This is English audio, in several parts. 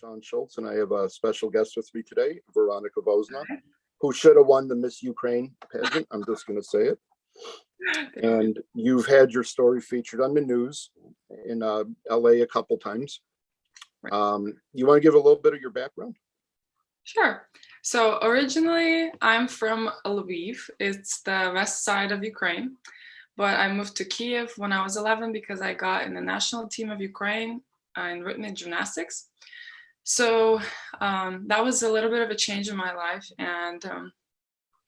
Sean Schultz, and I have a special guest with me today, Veronika Vozna, who should have won the Miss Ukraine pageant. I'm just going to say it. And you've had your story featured on the news in LA a couple times. You want to give a little bit of your background? Sure. So originally, I'm from Lviv. It's the west side of Ukraine. But I moved to Kiev when I was 11 because I got in the national team of Ukraine in rhythmic gymnastics. So that was a little bit of a change in my life. And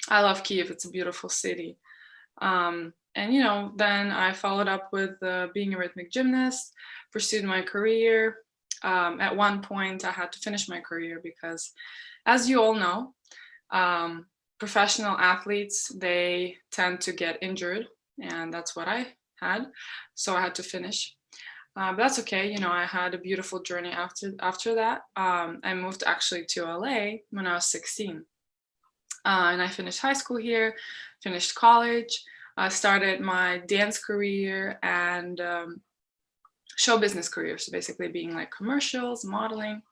I love Kiev. It's a beautiful city. And, you know, then I followed up with being a rhythmic gymnast, pursued my career. At one point, I had to finish my career because, as you all know, professional athletes, they tend to get injured. And that's what I had. So I had to finish. But that's okay. You know, I had a beautiful journey after that. I moved actually to LA when I was 16. And I finished high school here, finished college. I started my dance career and show business career. So basically being like commercials, modeling,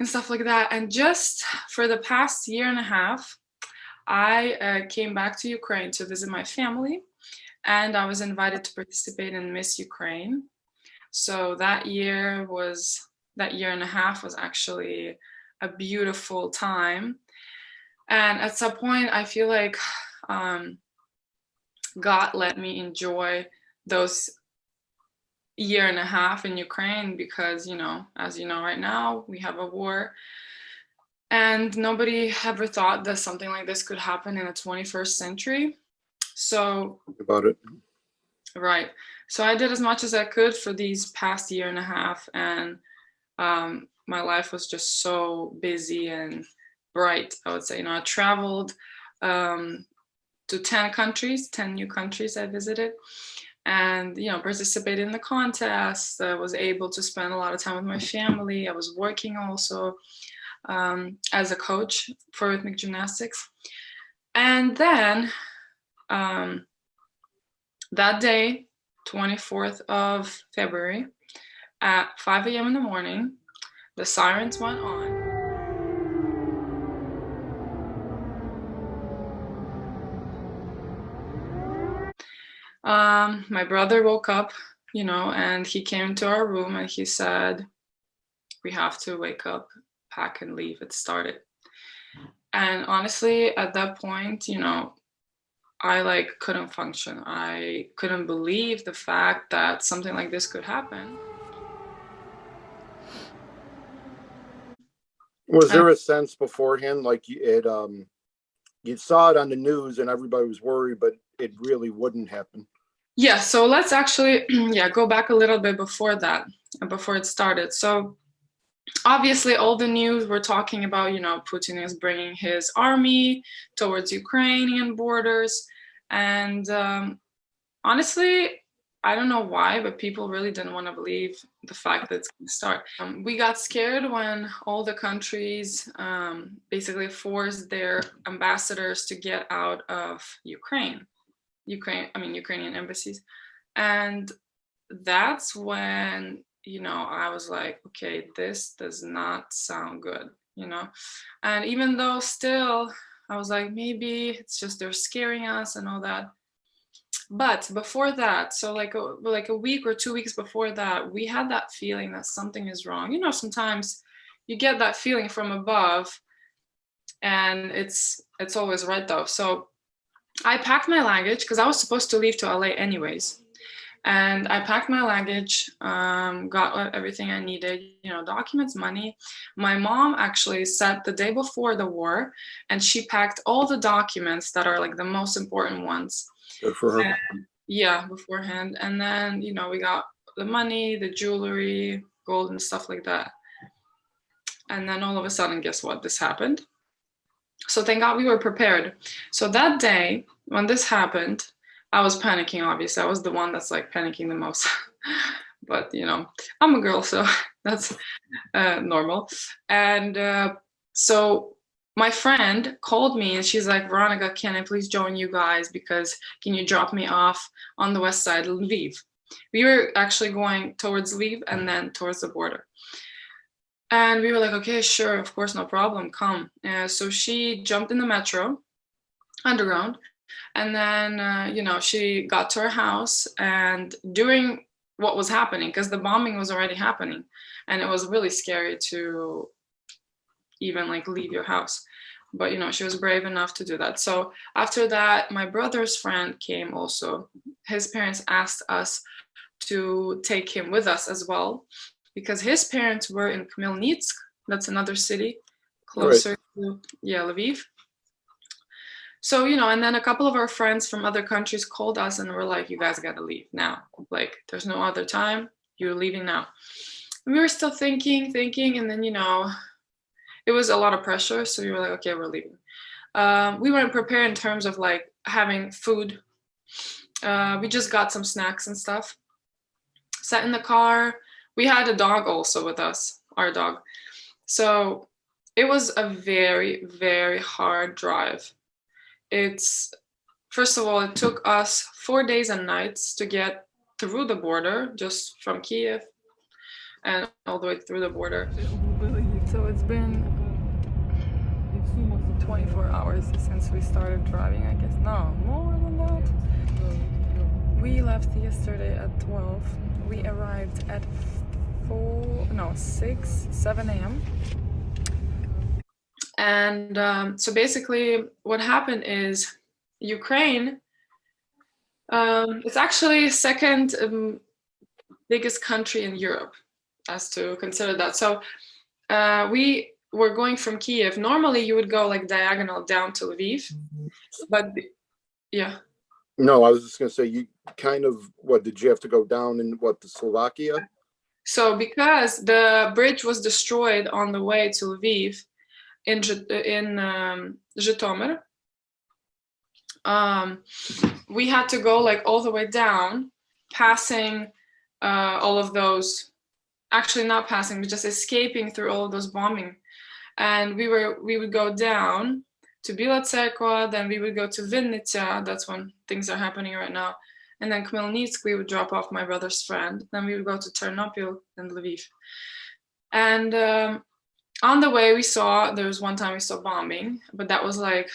and stuff like that. And just for the past year and a half, I came back to Ukraine to visit my family. And I was invited to participate in Miss Ukraine. So that year and a half was actually a beautiful time. And at some point, I feel like God let me enjoy those year and a half in Ukraine because, you know, as you know, right now we have a war. And nobody ever thought that something like this could happen in the 21st century. So about it. Right. So I did as much as I could for these past year and a half. And my life was just so busy and bright, I would say. You know, I traveled to 10 countries, 10 new countries I visited. And, you know, participated in the contest. I was able to spend a lot of time with my family. I was working also as a coach for rhythmic gymnastics. And then that day, 24th of February, at 5 a.m. in the morning, the sirens went on. My brother woke up, you know, and he came to our room and he said, "We have to wake up, pack and leave. It started." And honestly, at that point, you know, I couldn't function. I couldn't believe the fact that something like this could happen. Was there a sense beforehand, like you saw it on the news and everybody was worried, but it really wouldn't happen? Yeah, so let's actually go back a little bit before that, before it started. So obviously all the news were talking about, you know, Putin is bringing his army towards Ukrainian borders. And honestly, I don't know why, but people really didn't want to believe the fact that it's going to start. We got scared when all the countries basically forced their ambassadors to get out of Ukrainian embassies. And that's when, you know, I was like, okay, this does not sound good, you know? And even though still, I was like, maybe it's just they're scaring us and all that. But before that, so like a week or 2 weeks before that, we had that feeling that something is wrong. You know, sometimes you get that feeling from above and it's always right though. So I packed my luggage because I was supposed to leave to LA anyways. And I packed my luggage, got everything I needed, you know, documents, money. My mom actually said the day before the war, and she packed all the documents that are like the most important ones. Good for her. And, yeah, beforehand. And then, you know, we got the money, the jewelry, gold and stuff like that. And then all of a sudden, guess what? This happened. So thank God we were prepared. So that day when this happened, I was panicking, obviously. I was the one that's like panicking the most. But, you know, I'm a girl, so that's normal. And so my friend called me and she's like, "Veronika, can I please join you guys? Because can you drop me off on the west side of Lviv?" We were actually going towards Lviv and then towards the border. And we were like, okay, sure, of course, no problem, come. So she jumped in the metro underground, and then she got to her house. And during what was happening, because the bombing was already happening, and it was really scary to even like leave your house, but she was brave enough to do that. So after that, my brother's friend came also. His parents asked us to take him with us as well, because his parents were in Khmelnytsk. That's another city Right. closer to Lviv. So and then a couple of our friends from other countries called us and were like, you guys gotta leave now, like there's no other time, you're leaving now. And we were still thinking, and then it was a lot of pressure, so we were like, okay, we're leaving. We weren't prepared in terms of like having food. We just got some snacks and stuff, sat in the car. We had a dog also with us, our dog. So it was a very, very hard drive. It's, first of all, it took us 4 days and nights to get through the border, just from Kiev and all the way through the border. So it's been 24 hours since we started driving, I guess. No, more than that. We left yesterday at 12. We arrived at 7 a.m. And so basically what happened is Ukraine, it's actually second biggest country in Europe, as to consider that. So we were going from Kiev. Normally you would go like diagonal down to Lviv, but yeah. No, I was just gonna say, you kind of, what, did you have to go down in the Slovakia? So because the bridge was destroyed on the way to Lviv in Zhytomyr, we had to go like all the way down, passing all of those, actually not passing, but just escaping through all of those bombing. And we would go down to Bila Tserkva, then we would go to Vinnytsia, that's when things are happening right now. And then Khmelnytsk, we would drop off my brother's friend. Then we would go to Ternopil and Lviv. And on the way, there was one time we saw bombing, but that was like,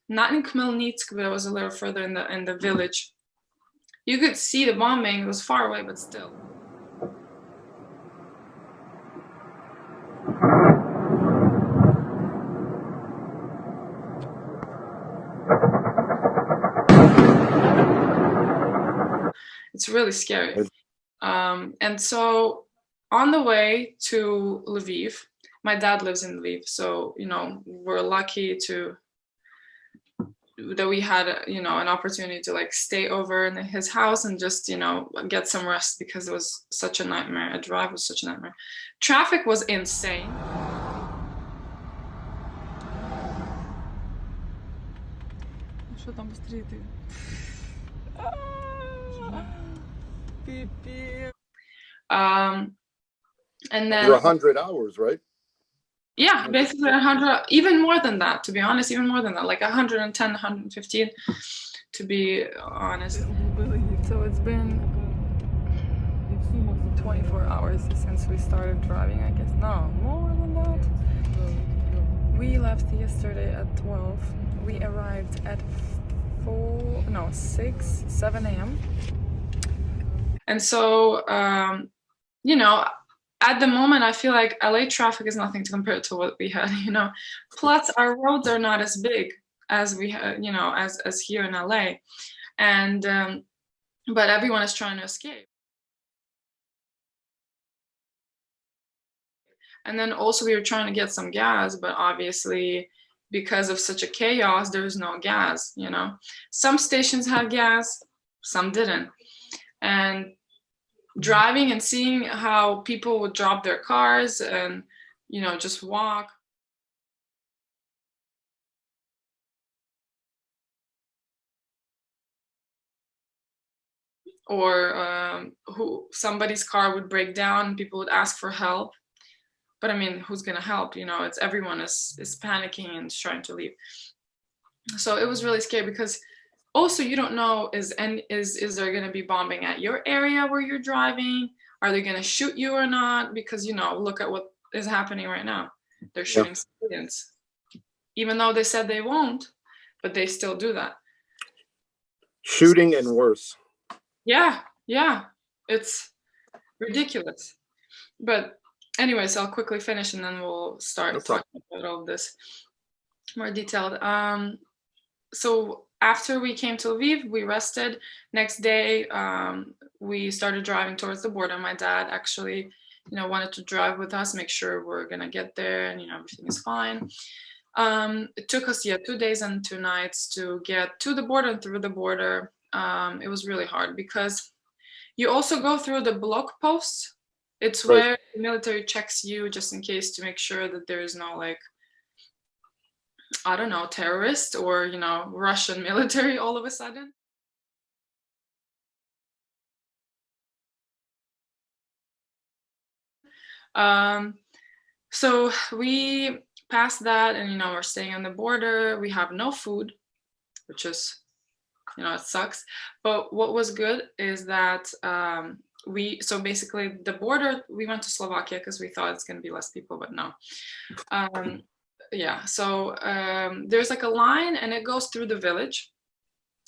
not in Khmelnytsk, but it was a little further in the village. You could see the bombing, it was far away, but still. It's really scary. And so on the way to Lviv, my dad lives in Lviv, so we're lucky that we had an opportunity to like stay over in his house and just get some rest, because it was such a nightmare. A drive was such a nightmare. Traffic was insane. Что там быстрее ты? And then 100 hours, right? Yeah, basically 100, even more than that, to be honest, like 110, 115, to be honest. So it's been 24 hours since we started driving, I guess. No, more than that. We left yesterday at 12. We arrived at 7 a.m. And so, at the moment, I feel like LA traffic is nothing to compare to what we had, Plus, our roads are not as big as we had, as here in LA. And, but everyone is trying to escape. And then also we were trying to get some gas, but obviously because of such a chaos, there was no gas, Some stations had gas, some didn't. And driving and seeing how people would drop their cars and just walk, or somebody's car would break down and people would ask for help, but I mean, who's gonna help? It's everyone is panicking and trying to leave. So it was really scary, because also you don't know, is there going to be bombing at your area where you're driving? Are they going to shoot you or not? Because look at what is happening right now. They're Yeah. shooting civilians, even though they said they won't, but they still do that. Shooting and worse. Yeah, yeah, it's ridiculous. But anyways, I'll quickly finish and then we'll start No problem. talking about all of this more detailed. So after we came to Lviv, we rested. Next day, we started driving towards the border. My dad actually, wanted to drive with us, make sure we're gonna get there and everything is fine. It took us 2 days and 2 nights to get to the border and through the border. It was really hard because you also go through the block posts. It's Right. where the military checks you just in case to make sure that there is no I don't know, terrorist or Russian military all of a sudden. So we passed that and we're staying on the border. We have no food, which is it sucks. But what was good is that so basically the border, we went to Slovakia because we thought it's going to be less people, but no. Yeah, so there's a line and it goes through the village,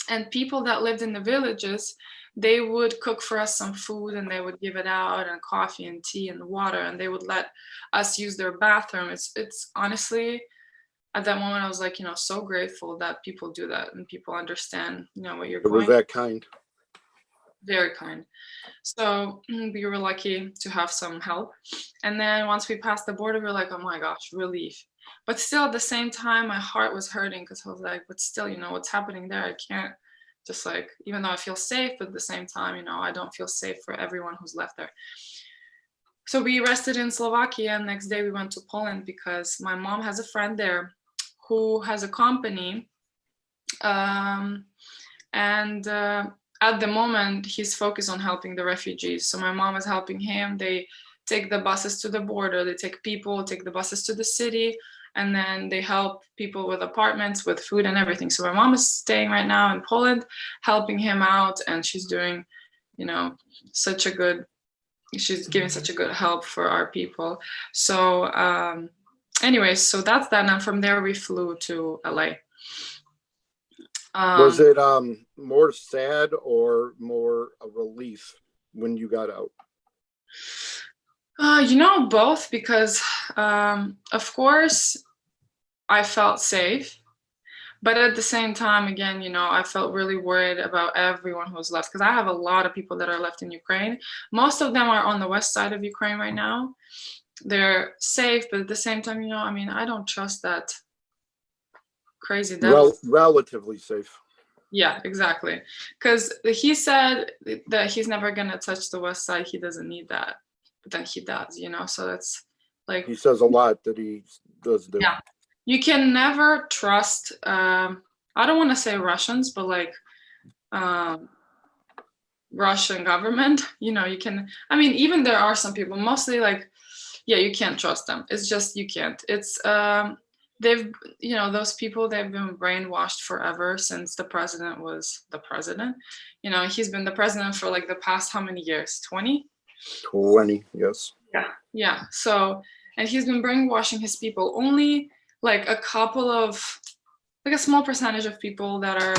and people that lived in the villages, they would cook for us some food and they would give it out, and coffee and tea and water, and they would let us use their bathroom. It's honestly, at that moment I was so grateful that people do that and people understand what you're It was going. that kind. Very kind. So we were lucky to have some help. And then once we passed the border, we were like, oh my gosh, relief. But still, at the same time, my heart was hurting because I was like, but still, what's happening there? I can't just even though I feel safe, but at the same time, I don't feel safe for everyone who's left there. So we rested in Slovakia, and next day we went to Poland because my mom has a friend there who has a company. At the moment, he's focused on helping the refugees. So my mom is helping him. They take the buses to the border. They take the buses to the city, and then they help people with apartments, with food and everything. So my mom is staying right now in Poland, helping him out, and she's doing, she's giving such a good help for our people. So anyways, so that's that. And from there, we flew to LA. Was it more sad or more a relief when you got out? Both, because of course I felt safe, but at the same time, again, I felt really worried about everyone who was left, because I have a lot of people that are left in Ukraine. Most of them are on the west side of Ukraine right now. They're safe, but at the same time, I don't trust that crazy devil. Relatively safe. Yeah, exactly. Because he said that he's never gonna touch the west side. He doesn't need that, but then he does. So that's he says a lot that he does do. Yeah, you can never trust. I don't want to say Russians, but Russian government. You can. Even there are some people. Mostly you can't trust them. It's just you can't. It's they've those people, they've been brainwashed forever since the president was the president. He's been the president for the past how many years? 20? 20, yes. Yeah. So, and he's been brainwashing his people. Only a couple of a small percentage of people that are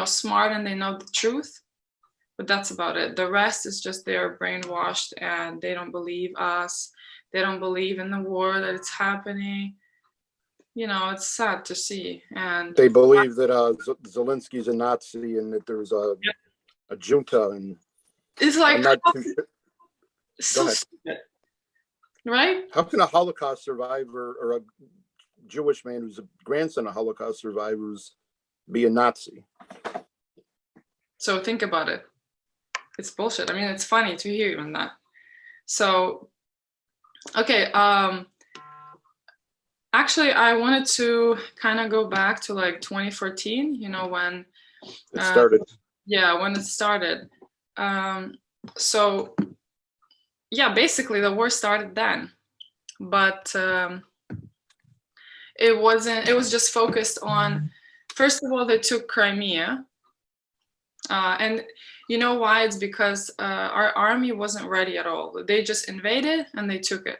smart and they know the truth, but that's about it. The rest is just they're brainwashed and they don't believe us. They don't believe in the war, that it's happening. It's sad to see. And they believe that Zelensky's a Nazi and that there's a junta, and it's so stupid, right? How can a Holocaust survivor or a Jewish man who's a grandson of Holocaust survivors be a Nazi? So think about it. It's bullshit. It's funny to hear even that. So, okay. Actually, I wanted to kind of go back to 2014, when it started. Yeah, when it started. So, yeah, basically the war started then. But it was just focused on, first of all, they took Crimea. And you know why? It's because our army wasn't ready at all. They just invaded and they took it.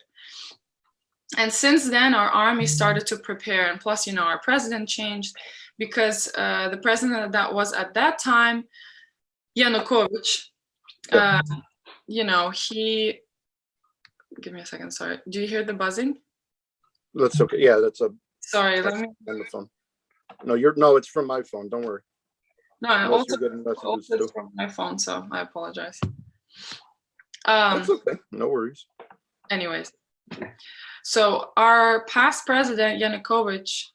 And since then, our army started to prepare. And plus, our president changed because the president that was at that time, Yanukovych, Yeah. he, give me a second, sorry. Do you hear the buzzing? That's okay. Yeah, that's a Sorry, let text me. on the phone. No, it's from my phone. Don't worry. No, Unless also, you're getting messages it's too. from my phone, so I apologize. That's okay. No worries. Anyways, so our past president, Yanukovych,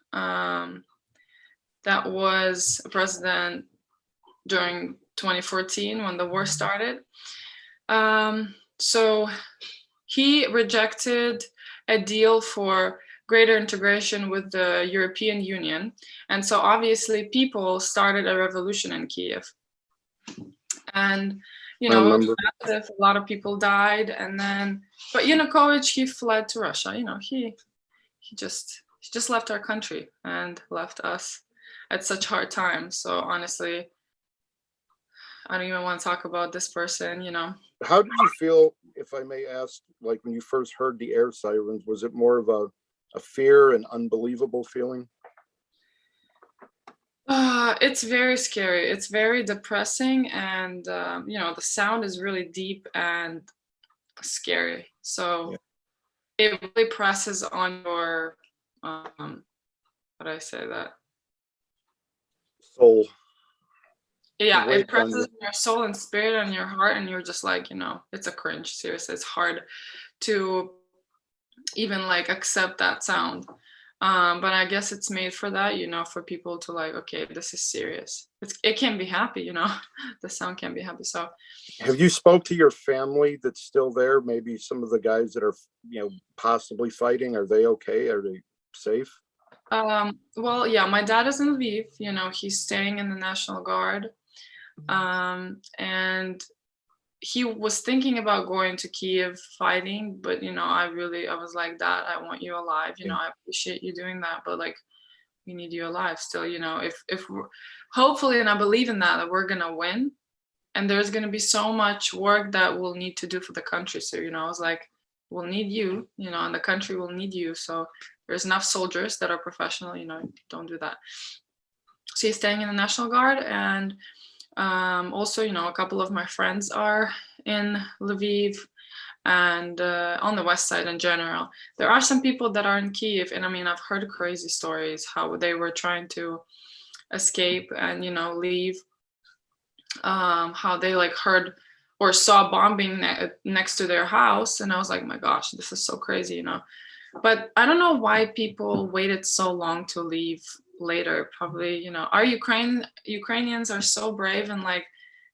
that was a president during 2014 when the war started. So he rejected a deal for greater integration with the European Union. And so obviously people started a revolution in Kiev. And, I remember. a lot of people died. And then, but Yanukovych, he fled to Russia. He just left our country and left us at such hard times. So honestly, I don't even want to talk about this person. How did you feel, if I may ask, like when you first heard the air sirens? Was it more of a fear and unbelievable feeling? It's very scary. It's very depressing, and the sound is really deep and scary. So Yeah. it really presses on your, how do I say that? Soul. Yeah, it Weight on presses you. on your soul and spirit and your heart, and you're just like, it's a cringe. Seriously, it's hard to even like accept that sound. But I guess it's made for that, for people to like, okay, this is serious. It can be happy, the sound can be happy. So Have you spoke to your family that's still there? Maybe some of the guys that are, possibly fighting. Are they okay? Are they safe? well, yeah, my dad is in Lviv, he's staying in the National Guard. And he was thinking about going to Kiev fighting, but I was like, Dad, I want you alive. I appreciate you doing that, but like, we need you alive still. If we're, hopefully, and I believe in that we're gonna win, and there's gonna be so much work that we'll need to do for the country. So I was like, we'll need you, and the country will need you. So there's enough soldiers that are professional. Don't do that. So he's staying in the National Guard, and also, a couple of my friends are in Lviv and on the west side in general. There are some people that are in Kiev, and I mean, I've heard crazy stories how they were trying to escape and leave, how they like heard or saw bombing next to their house, and I was like, my gosh, this is so crazy. But I don't know why people waited so long to leave later. Probably, our Ukrainians are so brave, and like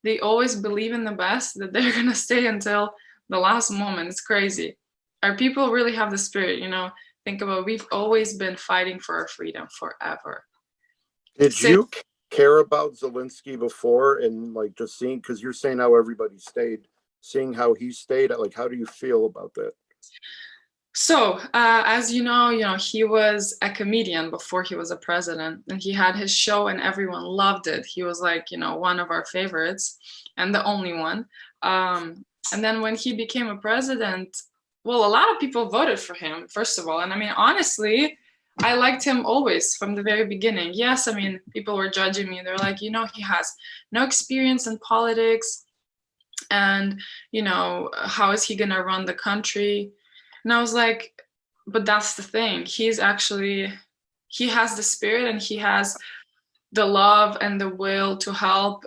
they always believe in the best, that they're gonna stay until the last moment. It's crazy. Our people really have the spirit. Think about, we've always been fighting for our freedom forever. Did you care about Zelensky before, and like just seeing, because you're saying how everybody stayed, seeing how he stayed, like how do you feel about that? So, as you know, he was a comedian before he was a president, and he had his show, and everyone loved it. He was like, one of our favorites, and the only one. And then when he became a president, well, a lot of people voted for him, first of all. And I mean, honestly, I liked him always from the very beginning. Yes, I mean, people were judging me. They're like, he has no experience in politics, and how is he gonna run the country? And I was like, but that's the thing. He has the spirit, and he has the love and the will to help,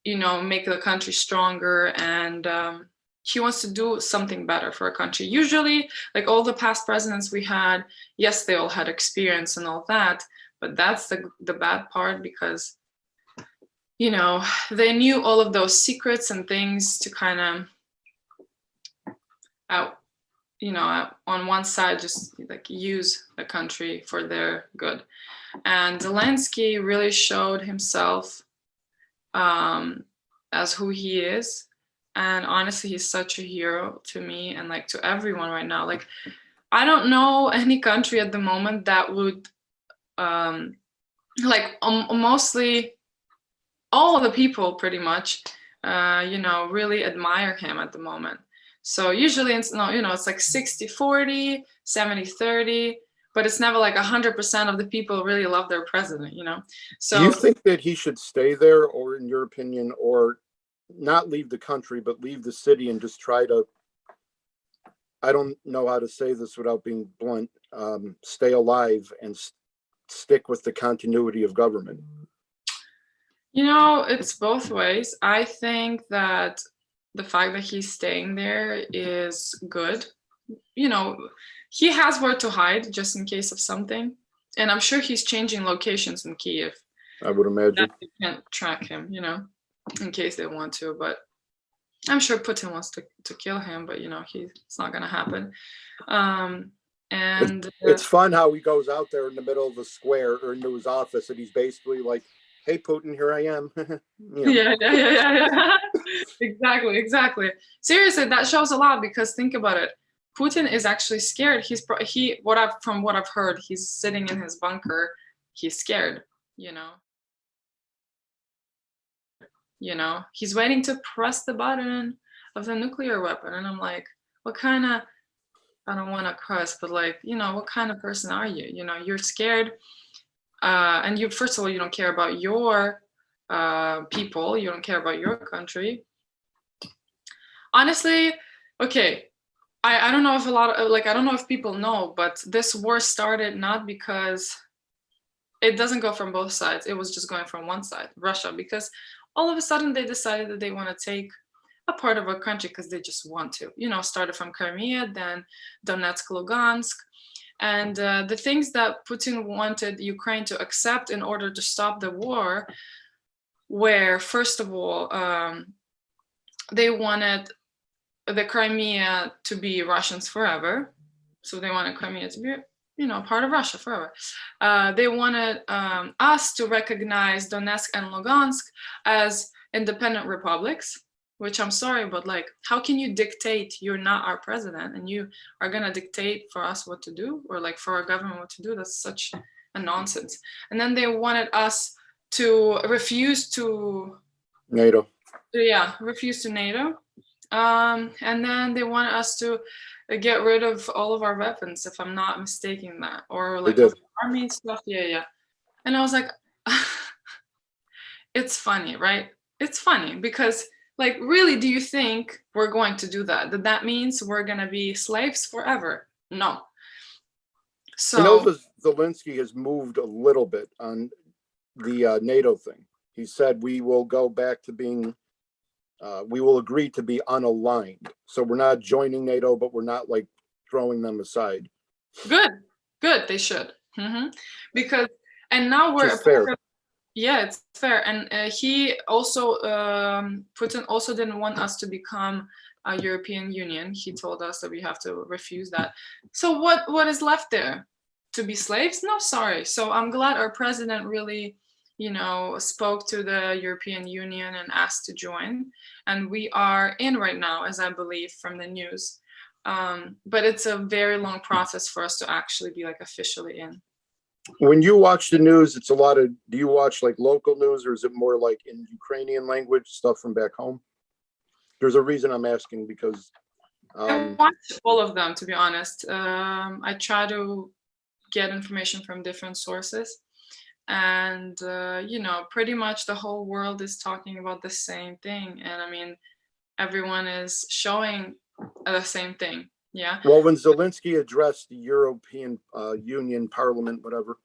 make the country stronger. And he wants to do something better for a country. Usually, like all the past presidents we had, yes, they all had experience and all that, but that's the bad part, because, they knew all of those secrets and things to kind of on one side, just like use the country for their good. And Zelensky really showed himself as who he is. And honestly, he's such a hero to me and like to everyone right now. Like, I don't know any country at the moment that would mostly all the people pretty much really admire him at the moment. So usually it's no, it's like 60-40, 70-30, but it's never like 100% of the people really love their president, Do you So think that he should stay there, or in your opinion, or not leave the country, but leave the city and just try to, I don't know how to say this without being blunt, stay alive and stick with the continuity of government? it's both ways. I think that the fact that he's staying there is good. He has where to hide just in case of something. And I'm sure he's changing locations in Kiev I would that imagine. they can't track him, in case they want to. But I'm sure Putin wants to kill him, but it's not gonna happen. And It's fun how he goes out there in the middle of the square or into his office, and he's basically like, "Hey, Putin, here I am." yeah. Exactly. Seriously, that shows a lot because think about it. Putin is actually scared. From what I've heard, he's sitting in his bunker. He's scared. You know. He's waiting to press the button of the nuclear weapon, and I'm like, what kind of? I don't want to cuss, but like, what kind of person are you? You're scared, and you first of all, you don't care about your people. You don't care about your country. Honestly, okay, I don't know if a lot of I don't know if people know, but this war started not because it doesn't go from both sides. It was just going from one side, Russia, because all of a sudden they decided that they want to take a part of our country because they just want to. Started from Crimea, then Donetsk, Lugansk, and the things that Putin wanted Ukraine to accept in order to stop the war, where first of all they wanted the Crimea to be Russians forever. So they wanted Crimea to be, part of Russia forever. They wanted us to recognize Donetsk and Lugansk as independent republics, which I'm sorry, but like, how can you dictate? You're not our president and you are going to dictate for us what to do, or like for our government what to do? That's such a nonsense. And then they wanted us to refuse to NATO. refuse to NATO. And then they want us to get rid of all of our weapons, if I'm not mistaken that, or like army stuff. Yeah. And I was like, it's funny, right? It's funny because like, really, do you think we're going to do that? That means we're going to be slaves forever? No. So I know Zelensky has moved a little bit on the NATO thing. He said we will go back to being we will agree to be unaligned. So we're not joining NATO, but we're not like throwing them aside. Good. They should. Because, and now we're a fair. Yeah, it's fair. And he also, Putin also didn't want us to become a European Union. He told us that we have to refuse that. So what is left there? To be slaves? No, sorry. So I'm glad our president really, spoke to the European Union and asked to join. And we are in right now, as I believe from the news. But it's a very long process for us to actually be like officially in. When you watch the news, it's a lot of, do you watch like local news, or is it more like in Ukrainian language stuff from back home? There's a reason I'm asking, because I watch all of them, to be honest. I try to get information from different sources, and pretty much the whole world is talking about the same thing, and I mean, everyone is showing the same thing. Yeah. Well, when Zelensky addressed the European Union Parliament, whatever,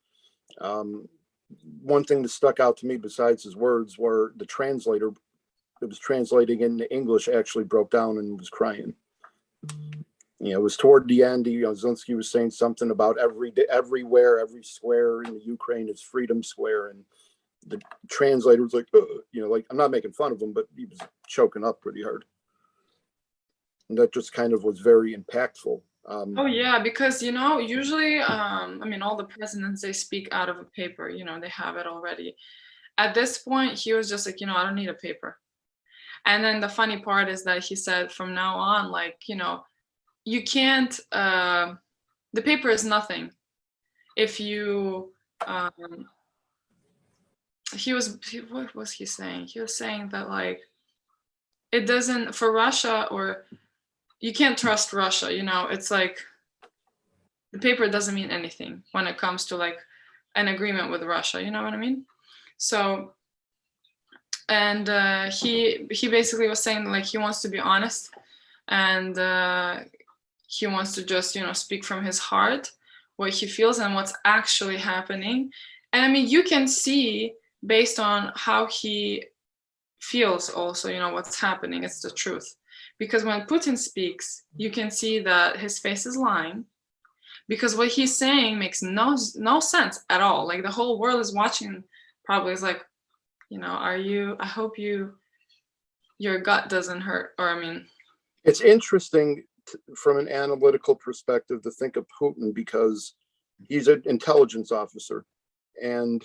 one thing that stuck out to me besides his words were the translator that was translating into English actually broke down and was crying. It was toward the end. Zelensky was saying something about everywhere, every square in the Ukraine is freedom square, and the translator was like, like, I'm not making fun of him, but he was choking up pretty hard. And that just kind of was very impactful. Oh yeah, because usually, all the presidents, they speak out of a paper. They have it already. At this point, he was just like, I don't need a paper. And then the funny part is that he said, from now on, like, you can't. The paper is nothing. If you, what was he saying? He was saying that like, it doesn't, for Russia, or you can't trust Russia. You know, it's like the paper doesn't mean anything when it comes to like an agreement with Russia. You know what I mean? So, and he basically was saying like he wants to be honest, and he wants to just, you know, speak from his heart what he feels and what's actually happening. And I mean, you can see based on how he feels also, you know, what's happening. It's the truth. Because when Putin speaks, you can see that his face is lying, because what he's saying makes no sense at all. Like the whole world is watching, probably is like, you know, I hope your gut doesn't hurt. Or I mean, It's interesting from an analytical perspective to think of Putin, because he's an intelligence officer, and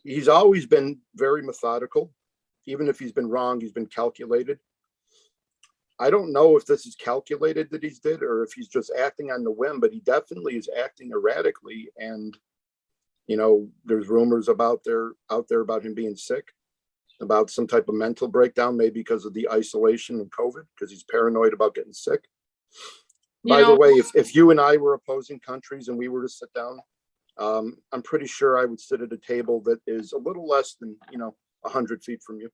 he's always been very methodical. Even if he's been wrong, he's been calculated. I don't know if this is calculated that he's did, or if he's just acting on the whim, but he definitely is acting erratically. And, you know, there's rumors out there about him being sick, about some type of mental breakdown, maybe because of the isolation and COVID, because he's paranoid about getting sick. By the way, if you and I were opposing countries and we were to sit down, I'm pretty sure I would sit at a table that is a little less than, 100 feet from you.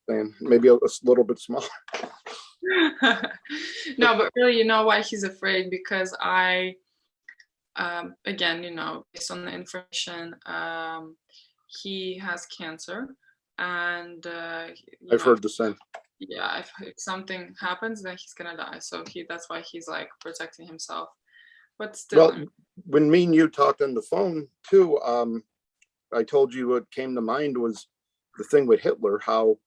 And maybe a little bit smaller. No, but really, you know why he's afraid? Because again, you know, based on the information, he has cancer, and I've heard the same. Yeah, if something happens, then he's gonna die. So that's why he's like protecting himself. But still, well, when me and you talked on the phone too, I told you what came to mind was the thing with Hitler, how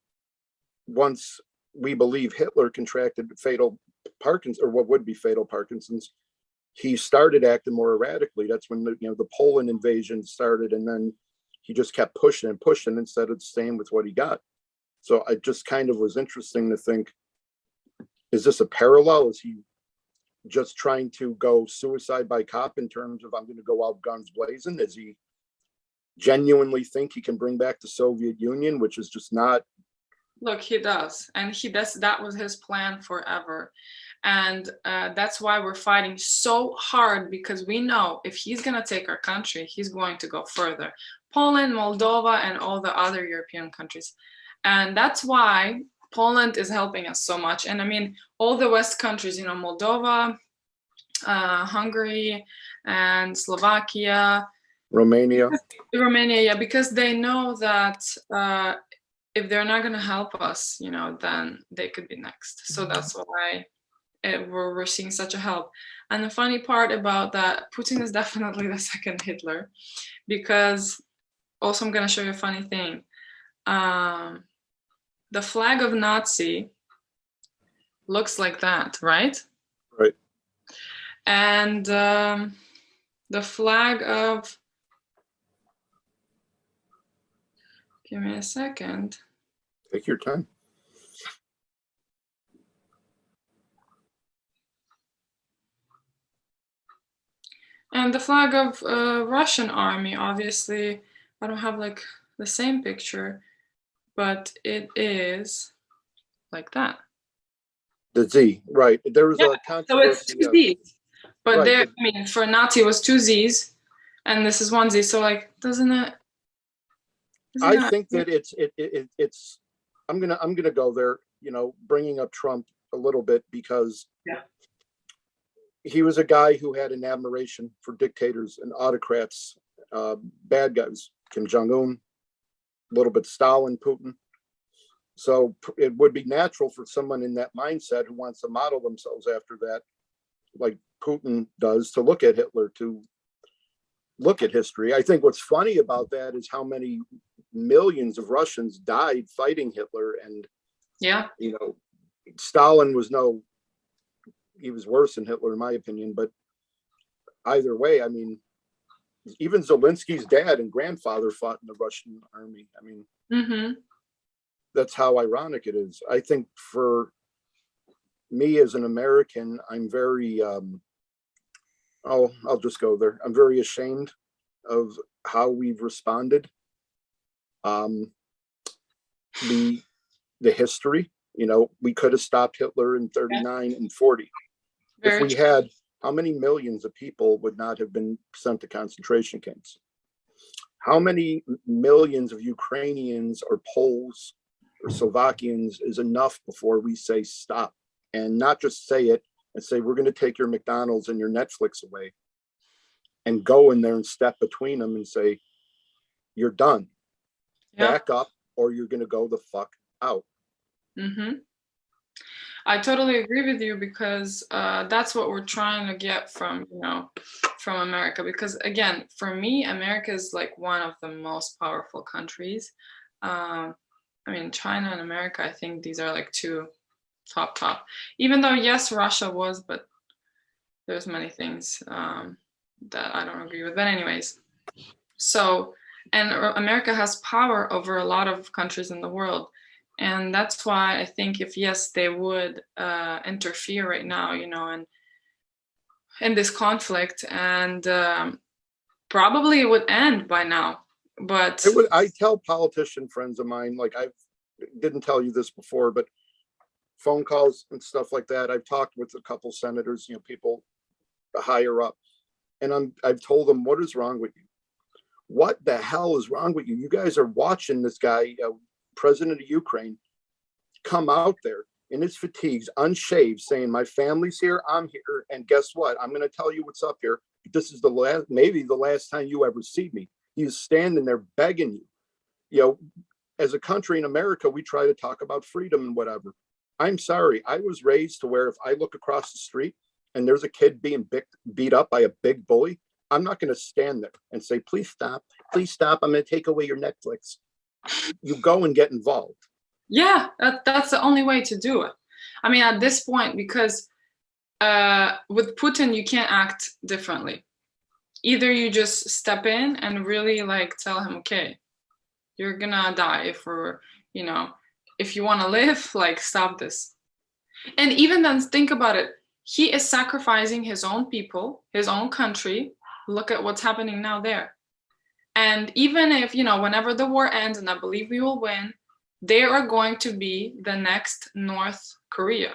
once we believe Hitler contracted fatal Parkinson's, or what would be fatal Parkinson's, he started acting more erratically. That's when the Poland invasion started, and then he just kept pushing and pushing instead of staying with what he got. So I just kind of was interesting to think, is this a parallel? Is he just trying to go suicide by cop in terms of, I'm going to go out guns blazing? Does he genuinely think he can bring back the Soviet Union, which is just not? Look, he does, and that was his plan forever. And that's why we're fighting so hard, because we know if he's going to take our country, he's going to go further. Poland, Moldova, and all the other European countries. And that's why Poland is helping us so much. And I mean, all the West countries, Moldova, Hungary, and Slovakia. Romania, yeah, because they know that if they're not going to help us, then they could be next. So that's why we're seeing such a help. And the funny part about that, Putin is definitely the second Hitler, because also I'm going to show you a funny thing. The flag of Nazi looks like that, right? Right. And the flag of, give me a second. Take your time. And the flag of Russian army, obviously, I don't have like the same picture, but it is like that. The Z, right. There was a controversy. So it's two Z's. But right. For Nazi it was two Z's, and this is one Z. So like, doesn't it? I think that it's. I'm gonna go there. Bringing up Trump a little bit, because he was a guy who had an admiration for dictators and autocrats, bad guys. Kim Jong-un, a little bit Stalin, Putin. So it would be natural for someone in that mindset who wants to model themselves after that, like Putin does, to look at Hitler, to look at history. I think what's funny about that is how many millions of Russians died fighting Hitler. And, Stalin was he was worse than Hitler, in my opinion. But either way, I mean, even Zelensky's dad and grandfather fought in the Russian army. I mean, that's how ironic it is. I think for me as an American, I'm very, I'll just go there. I'm very ashamed of how we've responded Um, the history, we could have stopped Hitler in 39 and 40. If we had, how many millions of people would not have been sent to concentration camps? How many millions of Ukrainians or Poles or Slovakians is enough before we say stop? And not just say it and say, we're going to take your McDonald's and your Netflix away, and go in there and step between them and say, you're done. Yeah. Back up, or you're going to go the fuck out. Mm-hmm. I totally agree with you, because that's what we're trying to get from America. Because again, for me, America is like one of the most powerful countries. I mean, China and America, I think these are like two top. Even though, yes, Russia was, but there's many things that I don't agree with. But anyways, so, and America has power over a lot of countries in the world. And that's why I think if, yes, they would interfere right now, and in this conflict, and probably it would end by now. But I tell politician friends of mine, like, I didn't tell you this before, but phone calls and stuff like that, I've talked with a couple senators, people higher up, and I've told them, what is wrong with you? What the hell is wrong with you? You guys are watching this guy, president of Ukraine, come out there in his fatigues, unshaved, saying, my family's here, I'm here, and guess what? I'm going to tell you what's up here. This is maybe the last time you ever see me. He's standing there begging you. As a country in America, we try to talk about freedom and whatever. I'm sorry. I was raised to where if I look across the street and there's a kid being beat up by a big bully, I'm not going to stand there and say, please stop, I'm going to take away your Netflix. You go and get involved. Yeah, that's the only way to do it. I mean, at this point, because with Putin, you can't act differently. Either you just step in and really like tell him, okay, you're gonna die if you want to live, like, stop this. And even then, think about it. He is sacrificing his own people, his own country. Look at what's happening now there. And even if, whenever the war ends, and I believe we will win, they are going to be the next North Korea.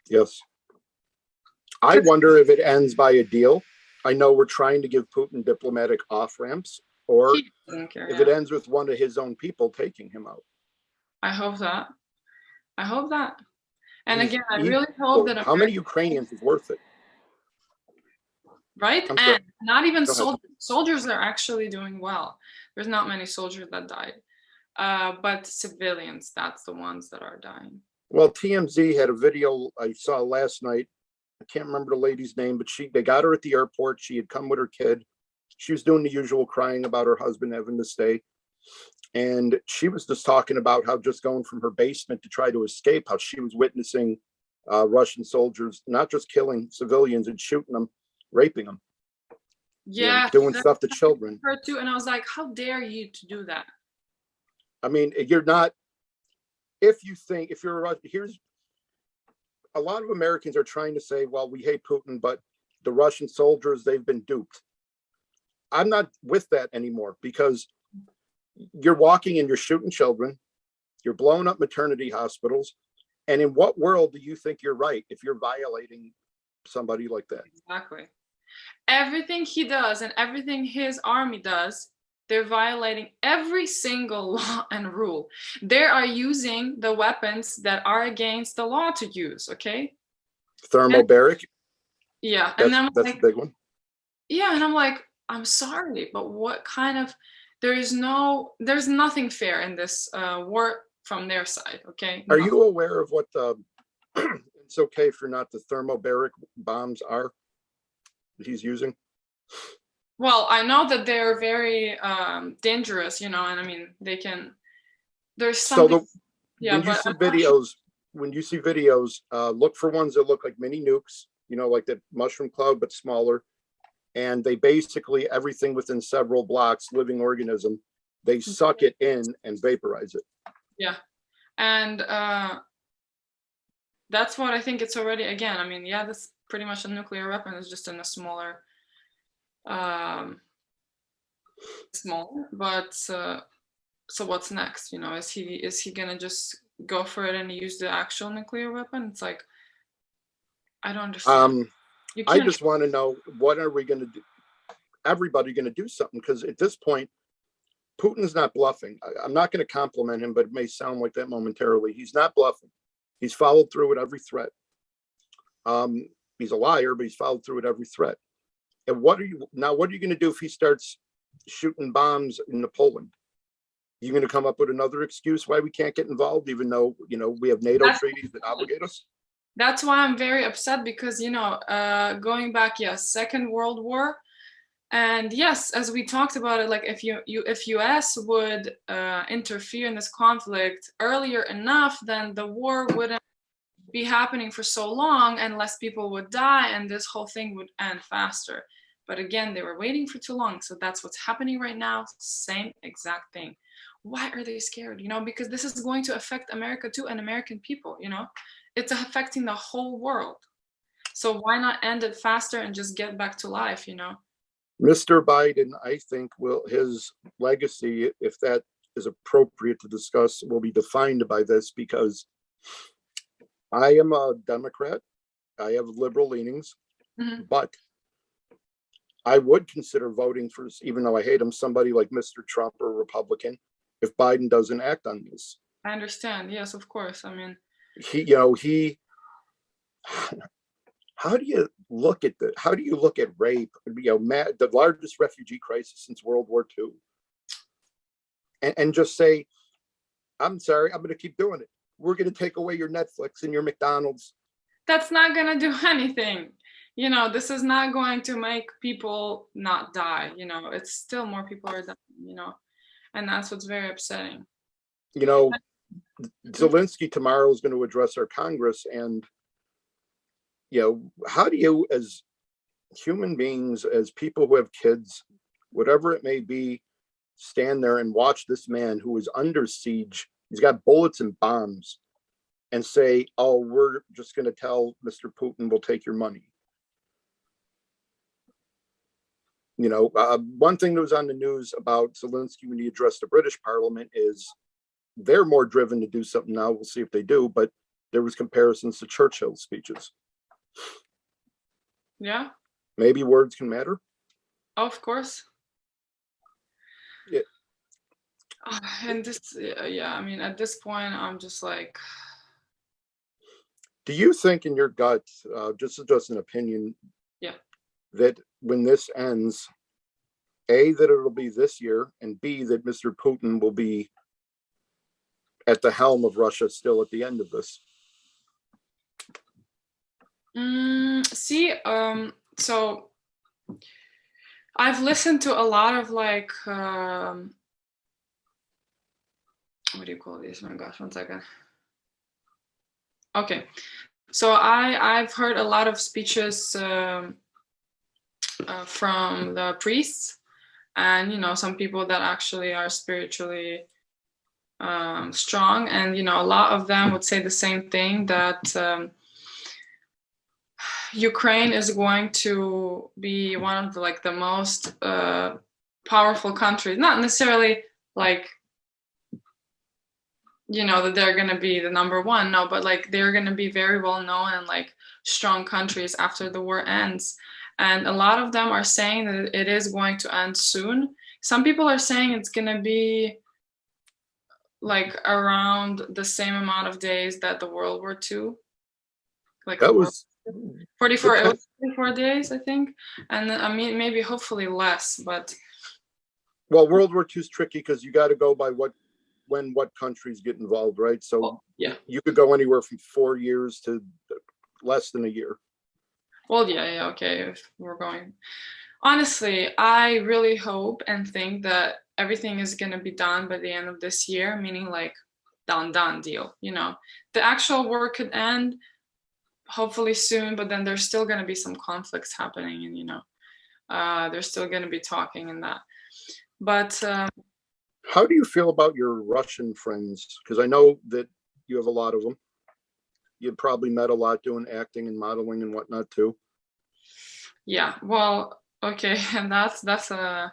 Yes. I wonder if it ends by a deal. I know we're trying to give Putin diplomatic off-ramps, or if it ends with one of his own people taking him out. I hope that. And again, I really hope that how many Ukrainians is worth it? Right? And not even soldiers. Soldiers are actually doing well. There's not many soldiers that died. But civilians, that's the ones that are dying. Well, TMZ had a video I saw last night. I can't remember the lady's name, but they got her at the airport. She had come with her kid. She was doing the usual crying about her husband having to stay. And she was just talking about how just going from her basement to try to escape, how she was witnessing Russian soldiers, not just killing civilians and shooting them, raping them. Yeah. Doing stuff to children. Her too. And I was like, how dare you to do that? I mean, you're not, if here's a lot of Americans are trying to say, well, we hate Putin, but the Russian soldiers, they've been duped. I'm not with that anymore, because you're walking and you're shooting children, you're blowing up maternity hospitals. And in what world do you think you're right if you're violating somebody like that? Exactly. Everything he does and everything his army does, they're violating every single law and rule. They are using the weapons that are against the law to use, okay? Thermobaric? Yeah. And that's a big one. Yeah, and I'm like, I'm sorry, but what kind of, there's nothing fair in this war from their side, okay? Are you aware of what it's okay if you're not, the thermobaric bombs are that he's using? Well, I know that they're very dangerous, and I mean, they can, there's something. When you see videos, look for ones that look like mini nukes, like that mushroom cloud, but smaller. And they basically, everything within several blocks, living organism, they suck it in and vaporize it. Yeah. And that's what I think it's already, again, I mean, yeah, that's pretty much a nuclear weapon. It's just in a smaller, but so what's next? Is he gonna just go for it and use the actual nuclear weapon? It's like, I don't understand. You I can't. just want to know, what are we going to do? Everybody going to do something? Because at this point, Putin's not bluffing. I'm not going to compliment him, but it may sound like that momentarily. He's not bluffing. He's followed through with every threat. He's a liar, but he's followed through with every threat. And what are you going to do if he starts shooting bombs into Poland? You're going to come up with another excuse why we can't get involved, even though, we have NATO treaties that obligate us? That's why I'm very upset, because, going back, yes, Second World War. And yes, as we talked about it, like if US would interfere in this conflict earlier enough, then the war wouldn't be happening for so long and less people would die and this whole thing would end faster. But again, they were waiting for too long. So that's what's happening right now. Same exact thing. Why are they scared? Because this is going to affect America too, and American people, it's affecting the whole world. So why not end it faster and just get back to life, Mr. Biden, I think, his legacy, if that is appropriate to discuss, will be defined by this, because I am a Democrat. I have liberal leanings, but I would consider voting for, even though I hate him, somebody like Mr. Trump or Republican, if Biden doesn't act on this. I understand. Yes, of course. I mean, how do you look at rape? The largest refugee crisis since World War II, and just say, I'm sorry, I'm going to keep doing it. We're going to take away your Netflix and your McDonald's. That's not going to do anything. This is not going to make people not die. It's still more people are dying, and that's what's very upsetting. Zelensky tomorrow is going to address our Congress, and how do you, as human beings, as people who have kids, whatever it may be, stand there and watch this man who is under siege, he's got bullets and bombs, and say, oh, we're just going to tell Mr. Putin we'll take your money? One thing that was on the news about Zelensky when he addressed the British Parliament is they're more driven to do something now. We'll see if they do, but there was comparisons to Churchill's speeches. Yeah. Maybe words can matter. Of course. Yeah. And this, yeah, I mean, at this point, I'm just like. Do you think in your gut, just an opinion, that when this ends, A, that it'll be this year, and B, that Mr. Putin will be at the helm of Russia still at the end of this? So I've listened to a lot of what do you call these? Oh my gosh, 1 second. Okay, so I've heard a lot of speeches from the priests, and some people that actually are spiritually strong, and a lot of them would say the same thing, that Ukraine is going to be one of the most powerful countries. Not necessarily that they're going to be the number one, no, but they're going to be very well known and strong countries after the war ends. And a lot of them are saying that it is going to end soon. Some people are saying it's going to be around the same amount of days that the World War II. That was 44. It was 44 days, I think, and I mean maybe hopefully less. But well, World War II is tricky because you got to go by what countries get involved, right? So yeah, you could go anywhere from 4 years to less than a year. Well, yeah, okay. If we're going, honestly, I really hope and think that everything is going to be done by the end of this year, meaning done deal. The actual war could end hopefully soon, but then there's still going to be some conflicts happening, and they're still going to be talking and that. But how do you feel about your Russian friends? Because I know that you have a lot of them. You've probably met a lot doing acting and modeling and whatnot too. Yeah, well, okay, and that's a.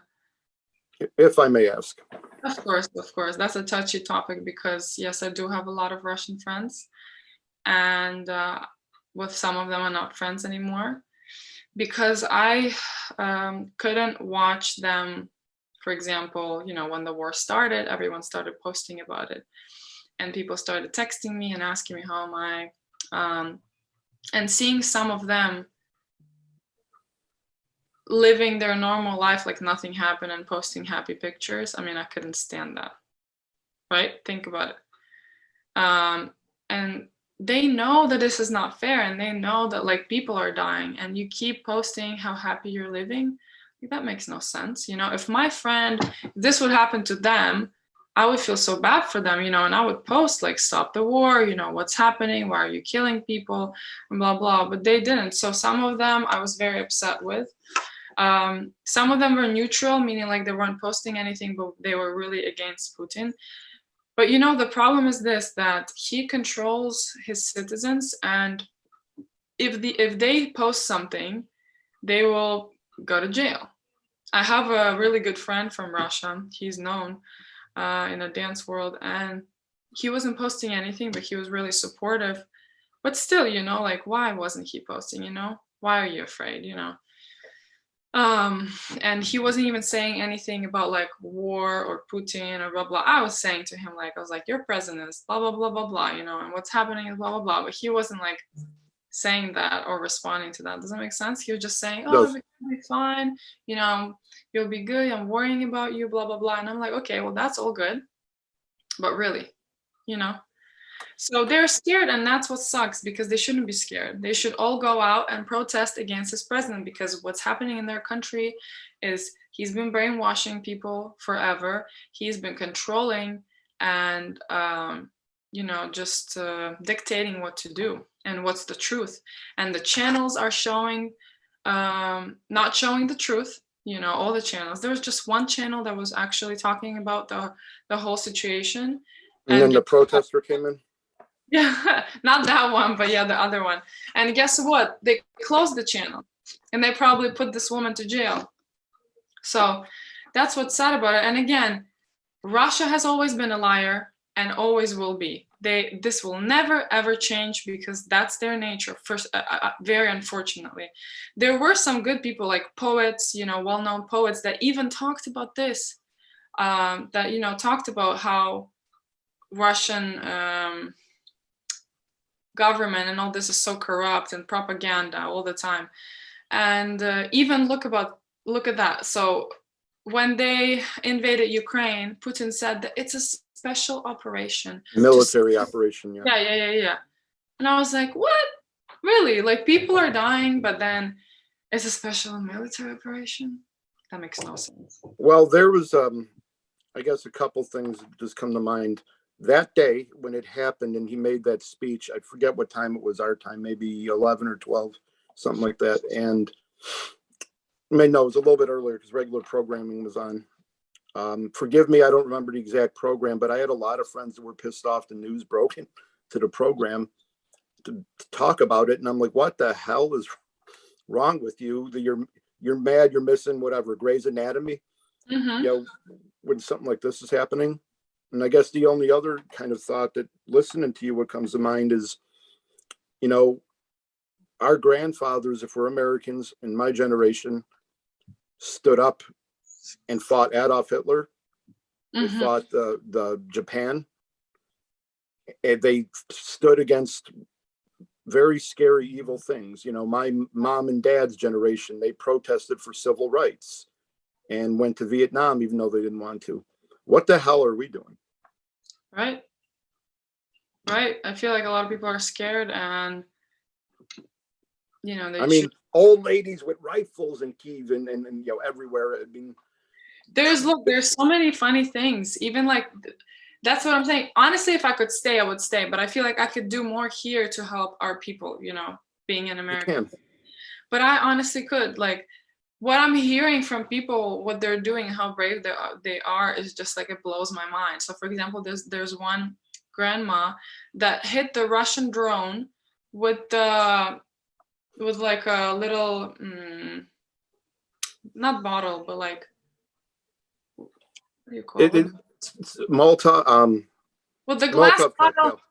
If I may ask. Of course. That's a touchy topic because, yes, I do have a lot of Russian friends, and with some of them, I'm not friends anymore because I couldn't watch them. For example, when the war started, everyone started posting about it, and people started texting me and asking me how am I, and seeing some of them living their normal life like nothing happened and posting happy pictures. I mean, I couldn't stand that. Right? Think about it. And they know that this is not fair, and they know that like people are dying, and you keep posting how happy you're living. Like, that makes no sense. If my friend, if this would happen to them, I would feel so bad for them, and I would post like stop the war, what's happening, why are you killing people, and blah blah. But they didn't. So some of them I was very upset with. Some of them were neutral, meaning like they weren't posting anything, but they were really against Putin. But the problem is this, that he controls his citizens, and if they post something, they will go to jail. I have a really good friend from Russia. He's known in the dance world, and he wasn't posting anything, but he was really supportive. But still, like, why wasn't he posting? Why are you afraid? And he wasn't even saying anything about like war or Putin or blah blah. I was saying to him, like, I was like, your president is blah blah blah blah blah, and what's happening is blah blah blah. But he wasn't like saying that or responding to that. Does that make sense? He was just saying, oh, Does. everything will be fine, you'll be good, I'm worrying about you, blah blah blah. And I'm like, okay, well, that's all good, but really, you know so they're scared, and that's what sucks, because they shouldn't be scared. They should all go out and protest against this president, because what's happening in their country is he's been brainwashing people forever. He's been controlling and, just dictating what to do and what's the truth. And the channels are showing, not showing the truth. All the channels. There was just one channel that was actually talking about the whole situation. And then the protester came in. Yeah, not that one, but yeah, the other one. And guess what? They closed the channel, and they probably put this woman to jail. So that's what's sad about it. And again, Russia has always been a liar and always will be. This will never ever change, because that's their nature. First, very unfortunately, there were some good people, like poets, well-known poets, that even talked about this. That talked about how Russian government and all this is so corrupt and propaganda all the time. And even look at that. So when they invaded Ukraine, Putin said that it's a special operation, military operation. Yeah. And I was like, what? Really? Like, people are dying, but then it's a special military operation? That makes no sense. Well, there was I guess a couple things just come to mind. That day when it happened and he made that speech, I forget what time it was, our time, maybe 11 or 12, something like that. And I mean, no, it was a little bit earlier because regular programming was on. Forgive me, I don't remember the exact program, but I had a lot of friends that were pissed off the news broke into the program to talk about it. And I'm like, what the hell is wrong with you? That you're mad, you're missing whatever, Grey's Anatomy, Mm-hmm. when something like this is happening. And I guess the only other kind of thought that listening to you, what comes to mind is, our grandfathers, if we're Americans in my generation, stood up and fought Adolf Hitler. They Mm-hmm. fought the Japan. And they stood against very scary, evil things. My mom and dad's generation, they protested for civil rights and went to Vietnam, even though they didn't want to. What the hell are we doing? Right. I feel like a lot of people are scared, and old ladies with rifles in Kiev and everywhere. I mean, there's so many funny things. Even like, that's what I'm saying. Honestly, if I could stay, I would stay. But I feel like I could do more here to help our people, being in America. But I honestly could. Like, what I'm hearing from people, what they're doing, how brave they are, is just like, it blows my mind. So, for example, there's one grandma that hit the Russian drone with like a little, not bottle, but like, what do you call it? Malta, with the glass Molotov bottle, cocktail.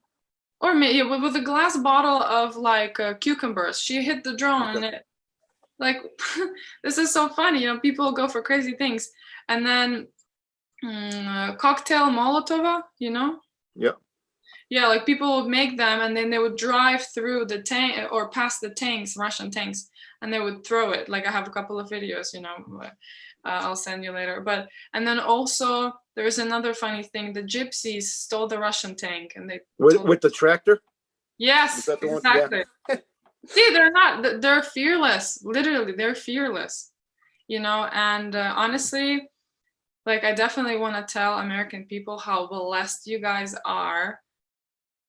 or maybe with a glass bottle of like cucumbers. She hit the drone and it like this is so funny. People go for crazy things. And then cocktail Molotova, Yeah. Yeah, like people would make them and then they would drive through the tank or past the tanks, Russian tanks, and they would throw it. Like I have a couple of videos, I'll send you later. And then also there's another funny thing. The gypsies stole the Russian tank and they with the tractor. Yes, exactly. Yeah. See, they're fearless. Literally, they're fearless. And honestly, like I definitely want to tell American people how blessed you guys are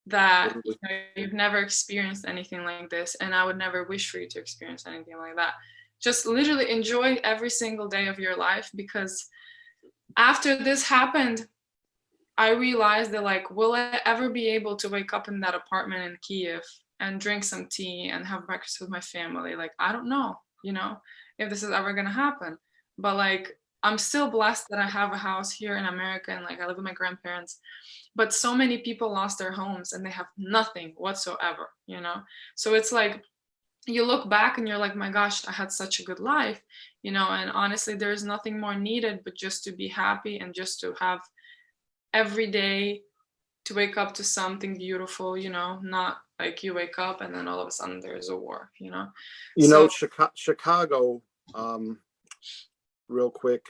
that you've never experienced anything like this, and I would never wish for you to experience anything like that. Just literally enjoy every single day of your life, because after this happened, I realized that like, will I ever be able to wake up in that apartment in Kiev and drink some tea and have breakfast with my family? Like, I don't know, if this is ever gonna happen. But like, I'm still blessed that I have a house here in America and like I live with my grandparents. But so many people lost their homes and they have nothing whatsoever, So it's like you look back and you're like, my gosh, I had such a good life, and honestly, there's nothing more needed but just to be happy and just to have every day to wake up to something beautiful, not like you wake up and then all of a sudden there's a war, Chicago, real quick,